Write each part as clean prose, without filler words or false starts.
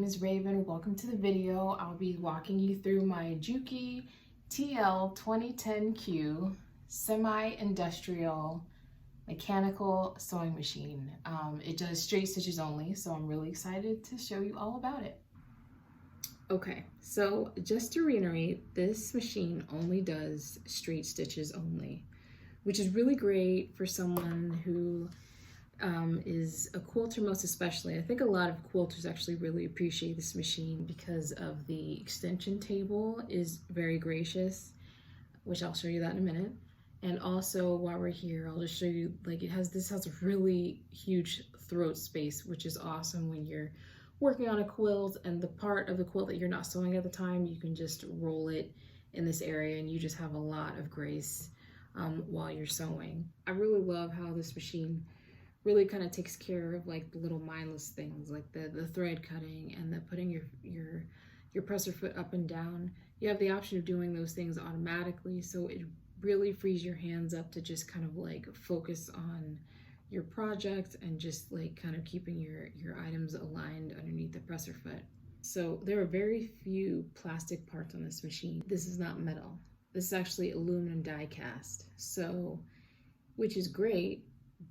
is Raven. Welcome to the video. I'll be walking you through my Juki TL-2010Q semi-industrial mechanical sewing machine. It does straight stitches only, so I'm really excited to show you all about it. Okay, so just to reiterate, this machine only does straight stitches only, which is really great for someone who is a quilter most especially. I think a lot of quilters actually really appreciate this machine because of the extension table is very gracious, which I'll show you that in a minute. And also while we're here, I'll just show you, like, this has a really huge throat space, which is awesome when you're working on a quilt and the part of the quilt that you're not sewing at the time, you can just roll it in this area and you just have a lot of grace while you're sewing. I really love how this machine really kind of takes care of like the little mindless things like the thread cutting and the putting your presser foot up and down. You have the option of doing those things automatically, so it really frees your hands up to just kind of like focus on your project and just like kind of keeping your items aligned underneath the presser foot. So there are very few plastic parts on this machine. This is not metal. This is actually aluminum die cast, so which is great.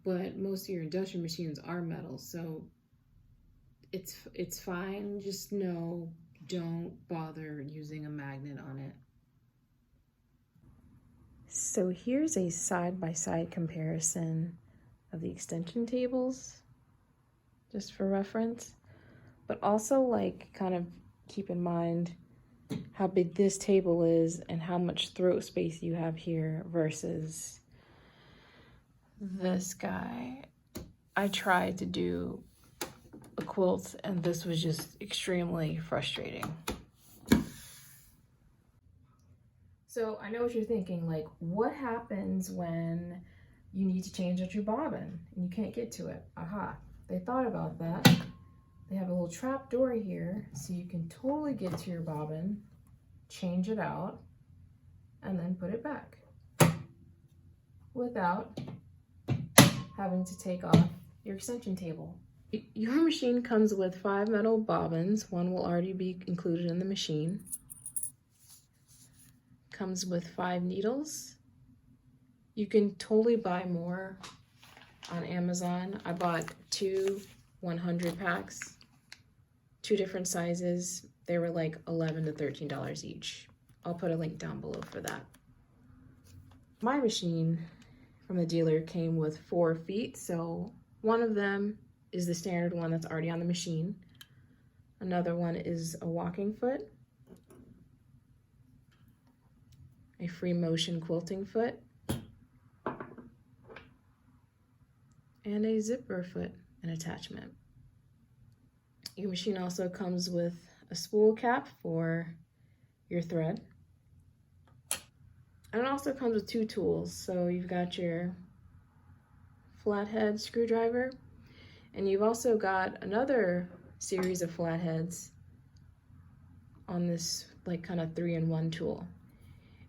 But most of your industrial machines are metal, so it's fine. Just know, don't bother using a magnet on it. So here's a side-by-side comparison of the extension tables, just for reference. But also, like, kind of keep in mind how big this table is and how much throat space you have here versus this guy. I tried to do a quilt and this was just extremely frustrating. So I know what you're thinking, like, what happens when you need to change out your bobbin and you can't get to it? Aha, they thought about that. They have a little trap door here so you can totally get to your bobbin, change it out, and then put it back without having to take off your extension table. Your machine comes with 5 metal bobbins. One will already be included in the machine. Comes with 5 needles. You can totally buy more on Amazon. I bought 2 100 packs, 2 different sizes. They were like $11 to $13 each. I'll put a link down below for that. My machine from the dealer came with 4 feet, so one of them is the standard one that's already on the machine. Another one is a walking foot, a free motion quilting foot, and a zipper foot and attachment. Your machine also comes with a spool cap for your thread. And it also comes with 2 tools. So you've got your flathead screwdriver, and you've also got another series of flatheads on this like kind of 3-in-1 tool.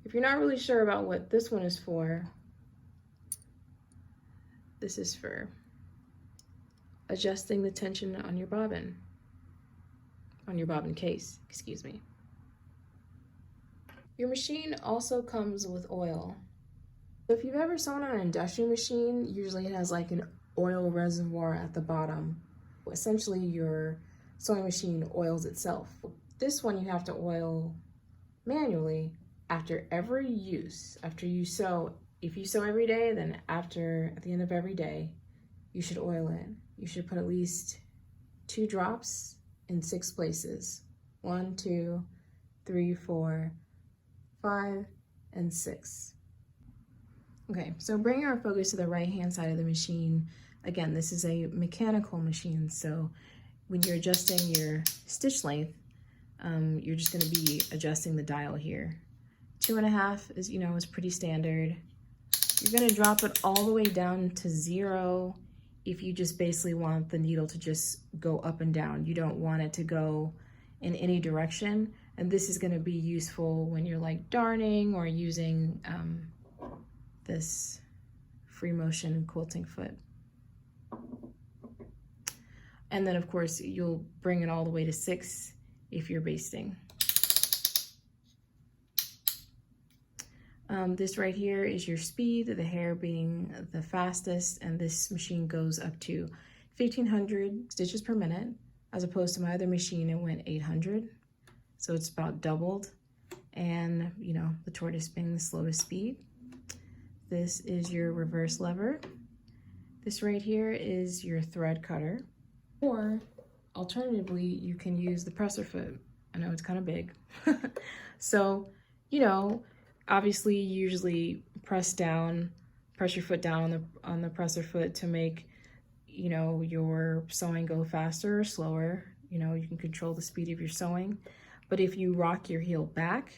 If you're not really sure about what this one is for, this is for adjusting the tension on your bobbin case, excuse me. Your machine also comes with oil. So if you've ever sewn on an industrial machine, usually it has like an oil reservoir at the bottom. Essentially, your sewing machine oils itself. This one you have to oil manually after every use. After you sew, if you sew every day, then at the end of every day, you should oil it. You should put at least 2 drops in 6 places. 1, 2, 3, 4, 5, and 6. Okay, so bringing our focus to the right-hand side of the machine. Again, this is a mechanical machine, so when you're adjusting your stitch length, you're just going to be adjusting the dial here. 2.5 is, is pretty standard. You're going to drop it all the way down to 0 if you just basically want the needle to just go up and down. You don't want it to go in any direction. And this is going to be useful when you're like darning or using this free motion quilting foot. And then of course you'll bring it all the way to 6 if you're basting. This right here is your speed, the hair being the fastest, and this machine goes up to 1500 stitches per minute, as opposed to my other machine, it went 800. So it's about doubled. And you know, the tortoise being the slowest speed. This is your reverse lever. This right here is your thread cutter. Or alternatively, you can use the presser foot. I know it's kind of big. So, you know, obviously you usually press your foot down on the presser foot to make, you know, your sewing go faster or slower. You know, you can control the speed of your sewing. But if you rock your heel back,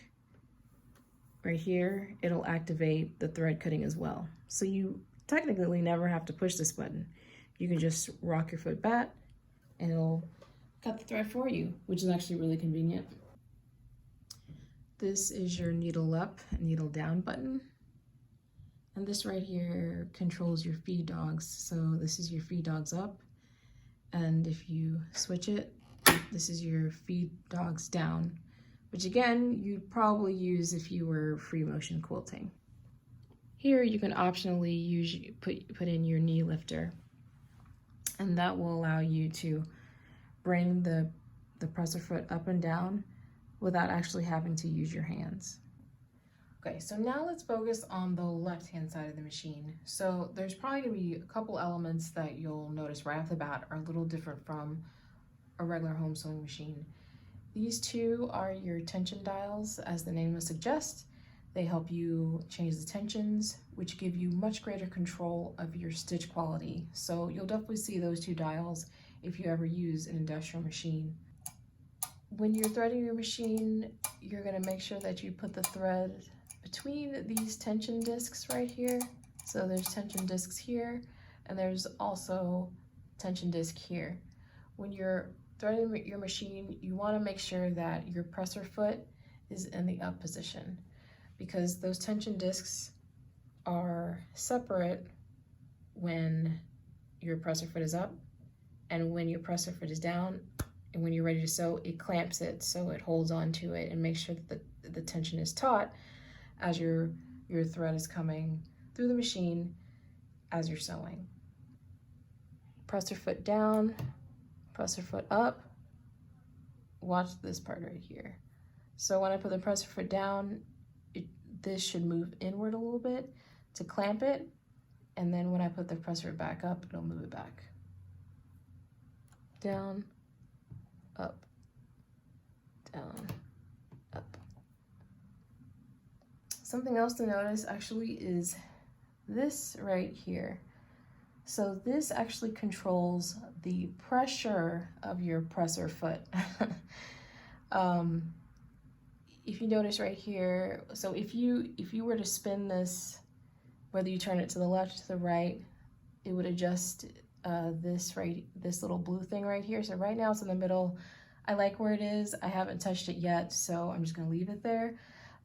right here, it'll activate the thread cutting as well. So you technically never have to push this button. You can just rock your foot back and it'll cut the thread for you, which is actually really convenient. This is your needle up and needle down button. And this right here controls your feed dogs. So this is your feed dogs up. And if you switch it, this is your feed dogs down, which again, you'd probably use if you were free motion quilting. Here you can optionally put in your knee lifter, and that will allow you to bring the presser foot up and down without actually having to use your hands. Okay, so now let's focus on the left-hand side of the machine. So there's probably gonna be a couple elements that you'll notice right off the bat are a little different from a regular home sewing machine. These two are your tension dials, as the name would suggest. They help you change the tensions, which give you much greater control of your stitch quality. So you'll definitely see those two dials if you ever use an industrial machine. When you're threading your machine, you're gonna make sure that you put the thread between these tension discs right here. So there's tension discs here, and there's also tension disc here. When you're threading your machine, you wanna make sure that your presser foot is in the up position, because those tension discs are separate when your presser foot is up, and when your presser foot is down, and when you're ready to sew, it clamps it, so it holds on to it and makes sure that the tension is taut as your thread is coming through the machine as you're sewing. Presser foot down, presser foot up. Watch this part right here. So when I put the presser foot down, this should move inward a little bit to clamp it, and then when I put the presser foot back up, it'll move it back. Down, up, down, up. Something else to notice actually is this right here. So this actually controls the pressure of your presser foot. If you notice right here, so if you were to spin this, whether you turn it to the left or to the right, it would adjust this little blue thing right here. So right now it's in the middle. I like where it is. I haven't touched it yet, so I'm just gonna leave it there.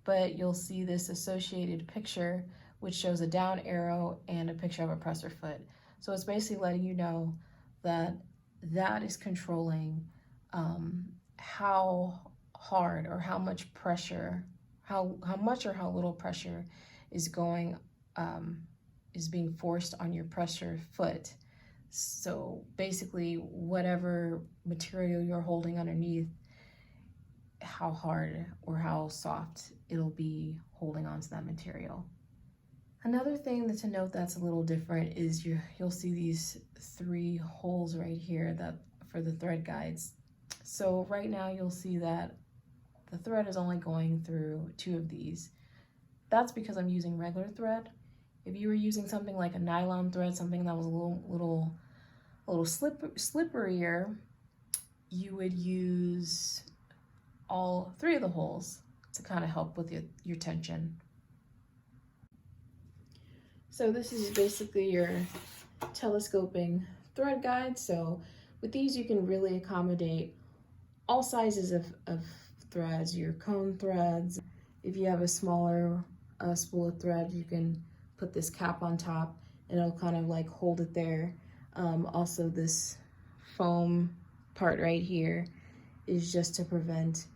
But you'll see this associated picture, which shows a down arrow and a picture of a presser foot. So it's basically letting you know that that is controlling how hard or how much pressure, how much or how little pressure is being forced on your presser foot. So basically, whatever material you're holding underneath, how hard or how soft it'll be holding onto that material. Another thing to note that's a little different is you'll see these 3 holes right here that for the thread guides. So right now you'll see that the thread is only going through 2 of these. That's because I'm using regular thread. If you were using something like a nylon thread, something that was a little slipperier, you would use all 3 of the holes to kind of help with your tension. So this is basically your telescoping thread guide. So with these, you can really accommodate all sizes of threads, your cone threads. If you have a smaller spool of thread, you can put this cap on top and it'll kind of like hold it there. Also this foam part right here is just to prevent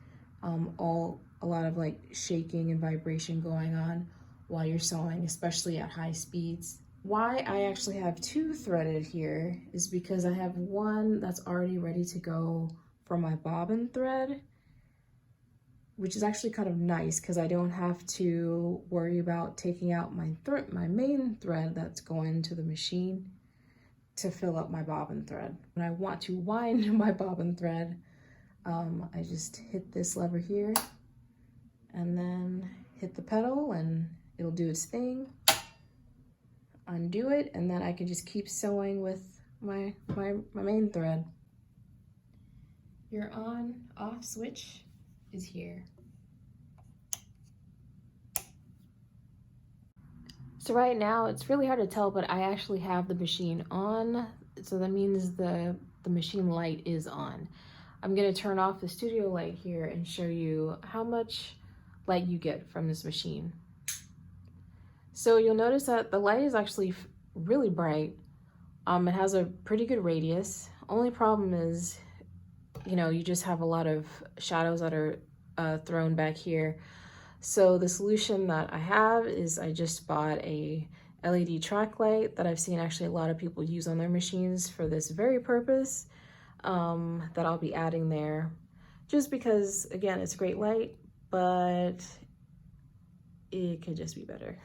a lot of like shaking and vibration going on while you're sewing, especially at high speeds. Why I actually have two threaded here is because I have one that's already ready to go for my bobbin thread, which is actually kind of nice because I don't have to worry about taking out my main thread that's going to the machine to fill up my bobbin thread. When I want to wind my bobbin thread, I just hit this lever here and then hit the pedal and it'll do its thing. Undo it, and then I can just keep sewing with my main thread. Your on/off switch is here. So right now it's really hard to tell, but I actually have the machine on, so that means the machine light is on. I'm gonna turn off the studio light here and show you how much light you get from this machine. So you'll notice that the light is actually really bright. It has a pretty good radius. Only problem is, you know, you just have a lot of shadows that are thrown back here. So the solution that I have is I just bought a LED track light that I've seen actually a lot of people use on their machines for this very purpose, that I'll be adding there. Just because, again, it's a great light, but it could just be better.